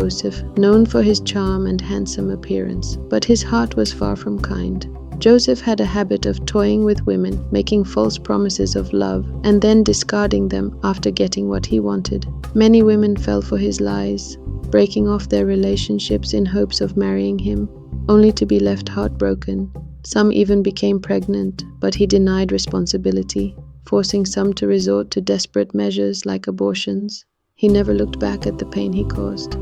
Joseph, known for his charm and handsome appearance, but his heart was far from kind. Joseph had a habit of toying with women, making false promises of love, and then discarding them after getting what he wanted. Many women fell for his lies, breaking off their relationships in hopes of marrying him, only to be left heartbroken. Some even became pregnant, but he denied responsibility, forcing some to resort to desperate measures like abortions. He never looked back at the pain he caused.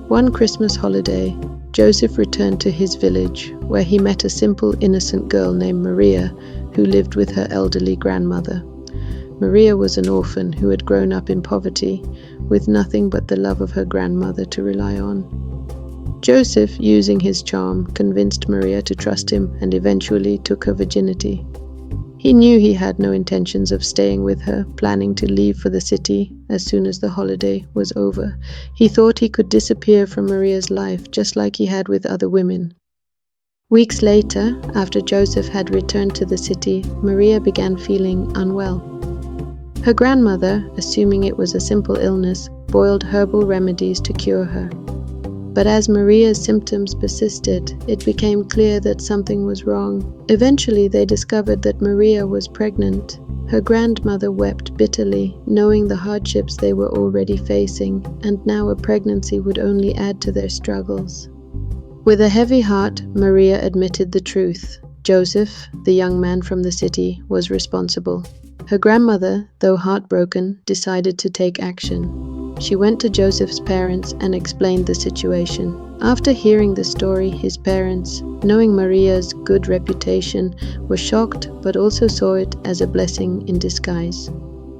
One Christmas holiday, Joseph returned to his village, where he met a simple, innocent girl named Maria, who lived with her elderly grandmother. Maria was an orphan who had grown up in poverty, with nothing but the love of her grandmother to rely on. Joseph, using his charm, convinced Maria to trust him and eventually took her virginity. He knew he had no intentions of staying with her, planning to leave for the city as soon as the holiday was over. He thought he could disappear from Maria's life, just like he had with other women. Weeks later, after Joseph had returned to the city, Maria began feeling unwell. Her grandmother, assuming it was a simple illness, boiled herbal remedies to cure her. But as Maria's symptoms persisted, it became clear that something was wrong. Eventually, they discovered that Maria was pregnant. Her grandmother wept bitterly, knowing the hardships they were already facing, and now a pregnancy would only add to their struggles. With a heavy heart, Maria admitted the truth. Joseph, the young man from the city, was responsible. Her grandmother, though heartbroken, decided to take action. She went to Joseph's parents and explained the situation. After hearing the story, his parents, knowing Maria's good reputation, were shocked but also saw it as a blessing in disguise.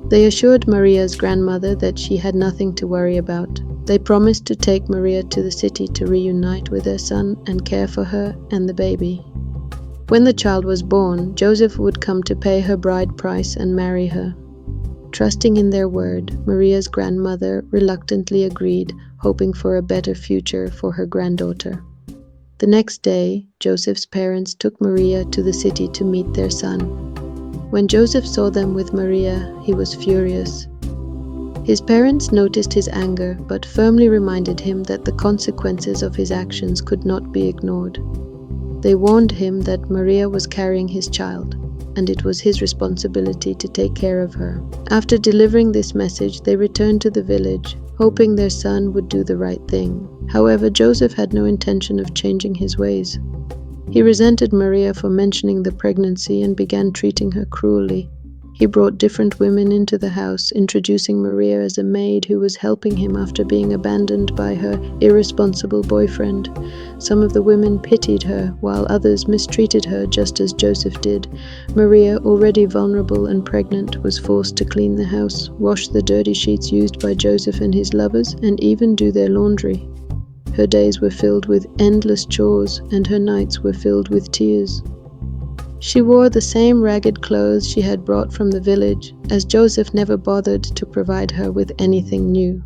They assured Maria's grandmother that she had nothing to worry about. They promised to take Maria to the city to reunite with their son and care for her and the baby. When the child was born, Joseph would come to pay her bride price and marry her. Trusting in their word, Maria's grandmother reluctantly agreed, hoping for a better future for her granddaughter. The next day, Joseph's parents took Maria to the city to meet their son. When Joseph saw them with Maria, he was furious. His parents noticed his anger, but firmly reminded him that the consequences of his actions could not be ignored. They warned him that Maria was carrying his child, and it was his responsibility to take care of her. After delivering this message, they returned to the village, hoping their son would do the right thing. However, Joseph had no intention of changing his ways. He resented Maria for mentioning the pregnancy and began treating her cruelly. He brought different women into the house, introducing Maria as a maid who was helping him after being abandoned by her irresponsible boyfriend. Some of the women pitied her, while others mistreated her just as Joseph did. Maria, already vulnerable and pregnant, was forced to clean the house, wash the dirty sheets used by Joseph and his lovers, and even do their laundry. Her days were filled with endless chores, and her nights were filled with tears. She wore the same ragged clothes she had brought from the village, as Joseph never bothered to provide her with anything new.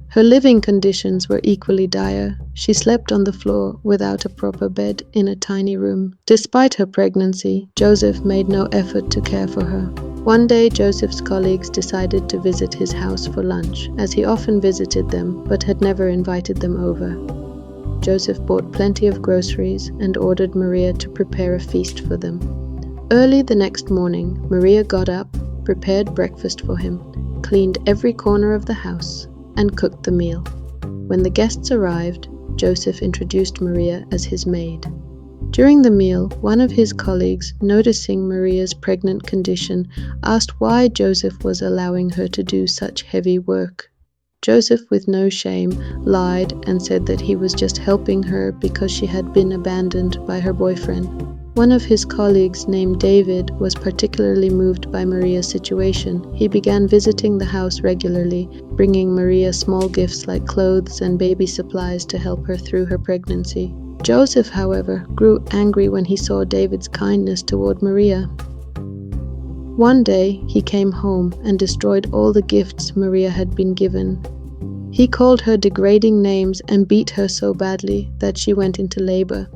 Her living conditions were equally dire. She slept on the floor without a proper bed in a tiny room. Despite her pregnancy, Joseph made no effort to care for her. One day, Joseph's colleagues decided to visit his house for lunch, as he often visited them but had never invited them over. Joseph bought plenty of groceries and ordered Maria to prepare a feast for them. Early the next morning, Maria got up, prepared breakfast for him, cleaned every corner of the house, and cooked the meal. When the guests arrived, Joseph introduced Maria as his maid. During the meal, one of his colleagues, noticing Maria's pregnant condition, asked why Joseph was allowing her to do such heavy work. Joseph, with no shame, lied and said that he was just helping her because she had been abandoned by her boyfriend. One of his colleagues, named David, was particularly moved by Maria's situation. He began visiting the house regularly, bringing Maria small gifts like clothes and baby supplies to help her through her pregnancy. Joseph, however, grew angry when he saw David's kindness toward Maria. One day, he came home and destroyed all the gifts Maria had been given. He called her degrading names and beat her so badly that she went into labor.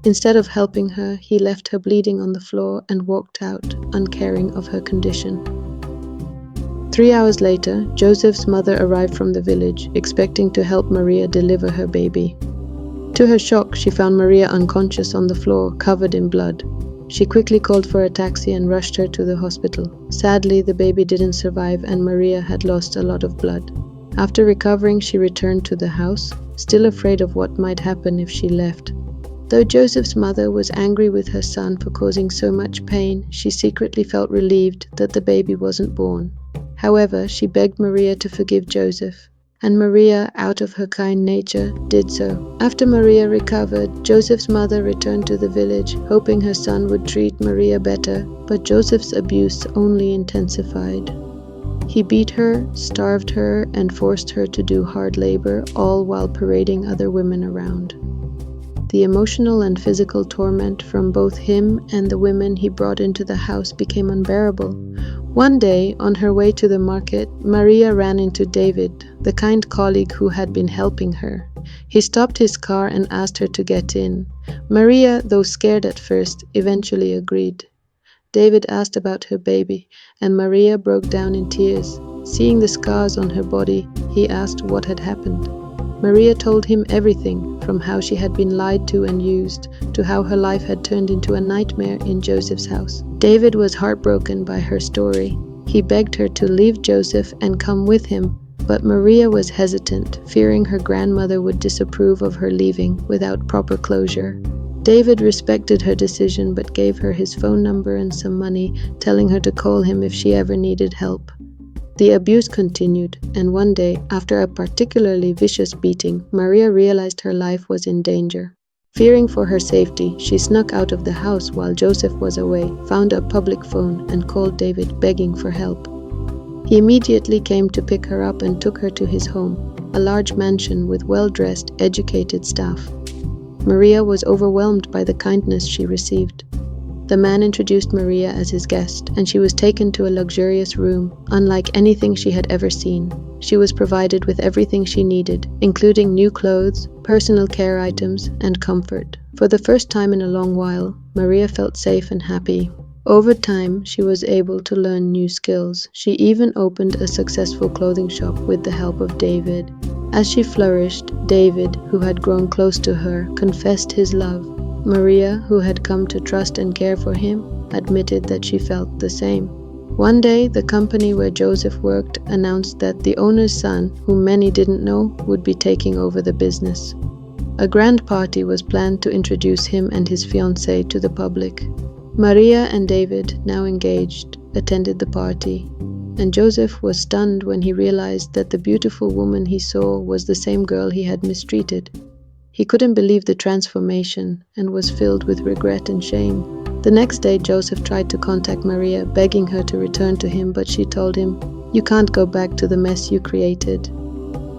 Instead of helping her, he left her bleeding on the floor and walked out, uncaring of her condition. 3 hours later, Joseph's mother arrived from the village, expecting to help Maria deliver her baby. To her shock, she found Maria unconscious on the floor, covered in blood. She quickly called for a taxi and rushed her to the hospital. Sadly, the baby didn't survive and Maria had lost a lot of blood. After recovering, she returned to the house, still afraid of what might happen if she left. Though Joseph's mother was angry with her son for causing so much pain, she secretly felt relieved that the baby wasn't born. However, she begged Maria to forgive Joseph, and Maria, out of her kind nature, did so. After Maria recovered, Joseph's mother returned to the village, hoping her son would treat Maria better, but Joseph's abuse only intensified. He beat her, starved her, and forced her to do hard labor, all while parading other women around. The emotional and physical torment from both him and the women he brought into the house became unbearable. One day, on her way to the market, Maria ran into David, the kind colleague who had been helping her. He stopped his car and asked her to get in. Maria, though scared at first, eventually agreed. David asked about her baby, and Maria broke down in tears. Seeing the scars on her body, he asked what had happened. Maria told him everything, from how she had been lied to and used, to how her life had turned into a nightmare in Joseph's house. David was heartbroken by her story. He begged her to leave Joseph and come with him, but Maria was hesitant, fearing her grandmother would disapprove of her leaving without proper closure. David respected her decision but gave her his phone number and some money, telling her to call him if she ever needed help. The abuse continued, and one day, after a particularly vicious beating, Maria realized her life was in danger. Fearing for her safety, she snuck out of the house while Joseph was away, found a public phone, and called David, begging for help. He immediately came to pick her up and took her to his home, a large mansion with well-dressed, educated staff. Maria was overwhelmed by the kindness she received. The man introduced Maria as his guest, and she was taken to a luxurious room, unlike anything she had ever seen. She was provided with everything she needed, including new clothes, personal care items, and comfort. For the first time in a long while, Maria felt safe and happy. Over time, she was able to learn new skills. She even opened a successful clothing shop with the help of David. As she flourished, David, who had grown close to her, confessed his love. Maria, who had come to trust and care for him, admitted that she felt the same. One day, the company where Joseph worked announced that the owner's son, whom many didn't know, would be taking over the business. A grand party was planned to introduce him and his fiancée to the public. Maria and David, now engaged, attended the party, and Joseph was stunned when he realized that the beautiful woman he saw was the same girl he had mistreated. He couldn't believe the transformation and was filled with regret and shame. The next day, Joseph tried to contact Maria, begging her to return to him, but she told him, "You can't go back to the mess you created."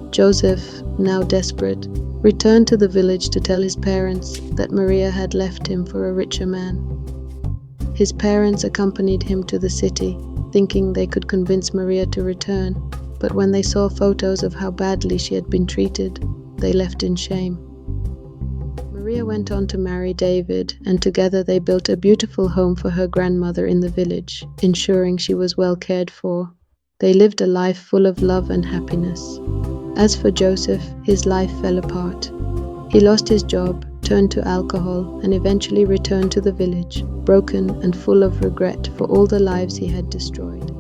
Joseph, now desperate, returned to the village to tell his parents that Maria had left him for a richer man. His parents accompanied him to the city, thinking they could convince Maria to return, but when they saw photos of how badly she had been treated, they left in shame. Maria went on to marry David, and together they built a beautiful home for her grandmother in the village, ensuring she was well cared for. They lived a life full of love and happiness. As for Joseph, his life fell apart. He lost his job, turned to alcohol, and eventually returned to the village, broken and full of regret for all the lives he had destroyed.